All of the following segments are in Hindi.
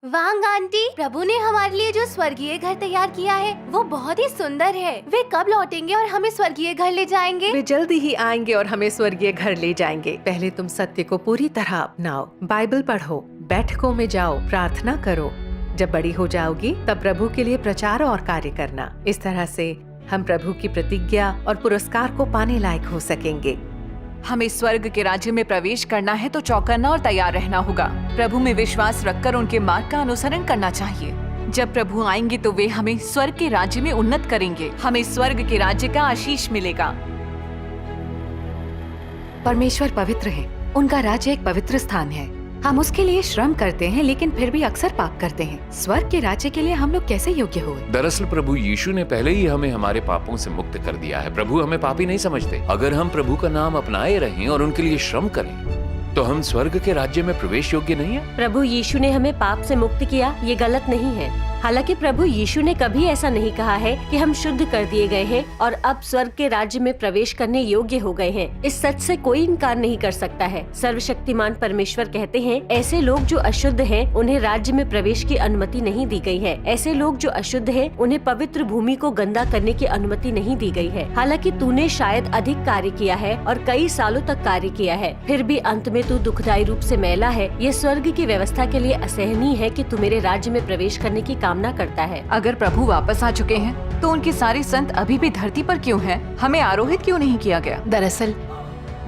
वांग आंटी, प्रभु ने हमारे लिए जो स्वर्गीय घर तैयार किया है वो बहुत ही सुंदर है। वे कब लौटेंगे और हमें स्वर्गीय घर ले जाएंगे? वे जल्दी ही आएंगे और हमें स्वर्गीय घर ले जाएंगे। पहले तुम सत्य को पूरी तरह अपनाओ, बाइबल पढ़ो, बैठकों में जाओ, प्रार्थना करो। जब बड़ी हो जाओगी तब प्रभु के लिए प्रचार और कार्य करना। इस तरह से हम प्रभु की प्रतिज्ञा और पुरस्कार को पाने लायक हो सकेंगे। हमें स्वर्ग के राज्य में प्रवेश करना है तो चौकन्ना और तैयार रहना होगा। प्रभु में विश्वास रखकर उनके मार्ग का अनुसरण करना चाहिए। जब प्रभु आएंगे तो वे हमें स्वर्ग के राज्य में उन्नत करेंगे। हमें स्वर्ग के राज्य का आशीष मिलेगा। परमेश्वर पवित्र है, उनका राज्य एक पवित्र स्थान है। हम उसके लिए श्रम करते हैं लेकिन फिर भी अक्सर पाप करते हैं। स्वर्ग के राज्य के लिए हम लोग कैसे योग्य हुए? दरअसल प्रभु यीशु ने पहले ही हमें हमारे पापों से मुक्त कर दिया है। प्रभु हमें पापी नहीं समझते। अगर हम प्रभु का नाम अपनाए रहें और उनके लिए श्रम करें तो हम स्वर्ग के राज्य में प्रवेश योग्य नहीं है। प्रभु यीशु ने हमें पाप से मुक्त किया, ये गलत नहीं है। हालांकि प्रभु यीशु ने कभी ऐसा नहीं कहा है कि हम शुद्ध कर दिए गए हैं और अब स्वर्ग के राज्य में प्रवेश करने योग्य हो गए हैं। इस सच से कोई इनकार नहीं कर सकता है। सर्वशक्तिमान परमेश्वर कहते हैं, ऐसे लोग जो अशुद्ध हैं, उन्हें राज्य में प्रवेश की अनुमति नहीं दी गई है। ऐसे लोग जो अशुद्ध हैं, उन्हें पवित्र भूमि को गंदा करने की अनुमति नहीं दी गई है। हालांकि तूने शायद अधिक कार्य किया है और कई सालों तक कार्य किया है, फिर भी अंत में तू दुखदायी रूप से मैला है। ये स्वर्ग की व्यवस्था के लिए असहनीय है कि तू मेरे राज्य में प्रवेश करने की कामना करता है। अगर प्रभु वापस आ चुके हैं तो उनके सारे संत अभी भी धरती पर क्यों हैं? हमें आरोहित क्यों नहीं किया गया? दरअसल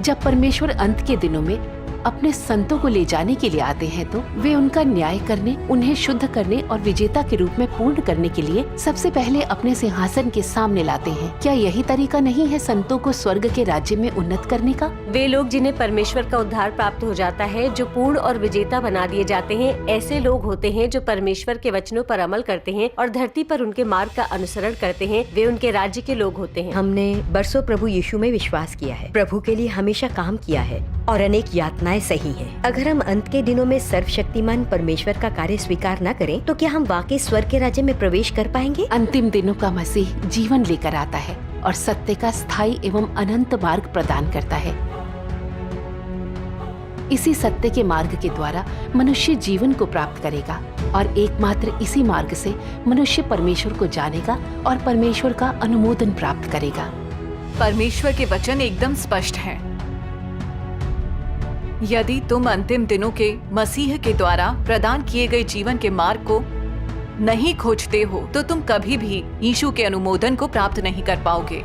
जब परमेश्वर अंत के दिनों में अपने संतों को ले जाने के लिए आते हैं तो वे उनका न्याय करने, उन्हें शुद्ध करने और विजेता के रूप में पूर्ण करने के लिए सबसे पहले अपने सिंहासन के सामने लाते हैं। क्या यही तरीका नहीं है संतों को स्वर्ग के राज्य में उन्नत करने का? वे लोग जिन्हें परमेश्वर का उद्धार प्राप्त हो जाता है, जो पूर्ण और विजेता बना दिए जाते हैं, ऐसे लोग होते हैं जो परमेश्वर के वचनों पर अमल करते हैं और धरती पर उनके मार्ग का अनुसरण करते हैं। वे उनके राज्य के लोग होते हैं। हमने बरसों प्रभु यीशु में विश्वास किया है, प्रभु के लिए हमेशा काम किया है और अनेक यातनाएं सही हैं। अगर हम अंत के दिनों में सर्वशक्तिमान परमेश्वर का कार्य स्वीकार न करें तो क्या हम वाकई स्वर्ग के राज्य में प्रवेश कर पाएंगे? अंतिम दिनों का मसीह जीवन लेकर आता है और सत्य का स्थायी एवं अनंत मार्ग प्रदान करता है। इसी सत्य के मार्ग के द्वारा मनुष्य जीवन को प्राप्त करेगा और एकमात्र इसी मार्ग से मनुष्य परमेश्वर को जानेगा और परमेश्वर का अनुमोदन प्राप्त करेगा। परमेश्वर के वचन एकदम स्पष्ट हैं। यदि तुम अंतिम दिनों के मसीह के द्वारा प्रदान किए गए जीवन के मार्ग को नहीं खोजते हो तो तुम कभी भी यीशु के अनुमोदन को प्राप्त नहीं कर पाओगे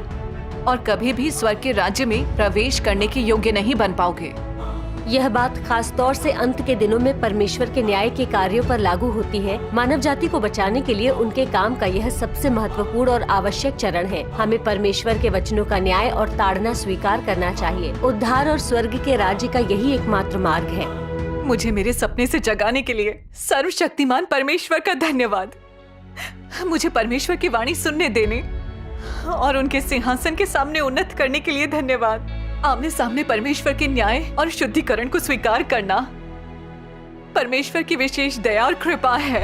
और कभी भी स्वर्ग के राज्य में प्रवेश करने के योग्य नहीं बन पाओगे। यह बात खास तौर से अंत के दिनों में परमेश्वर के न्याय के कार्यों पर लागू होती है। मानव जाति को बचाने के लिए उनके काम का यह सबसे महत्वपूर्ण और आवश्यक चरण है। हमें परमेश्वर के वचनों का न्याय और ताड़ना स्वीकार करना चाहिए। उद्धार और स्वर्ग के राज्य का यही एकमात्र मार्ग है। मुझे मेरे सपने से जगाने के लिए सर्वशक्तिमान परमेश्वर का धन्यवाद। मुझे परमेश्वर की वाणी सुनने देने और उनके सिंहासन के सामने उन्नत करने के लिए धन्यवाद। आमने सामने परमेश्वर के न्याय और शुद्धिकरण को स्वीकार करना परमेश्वर की विशेष दया और कृपा है।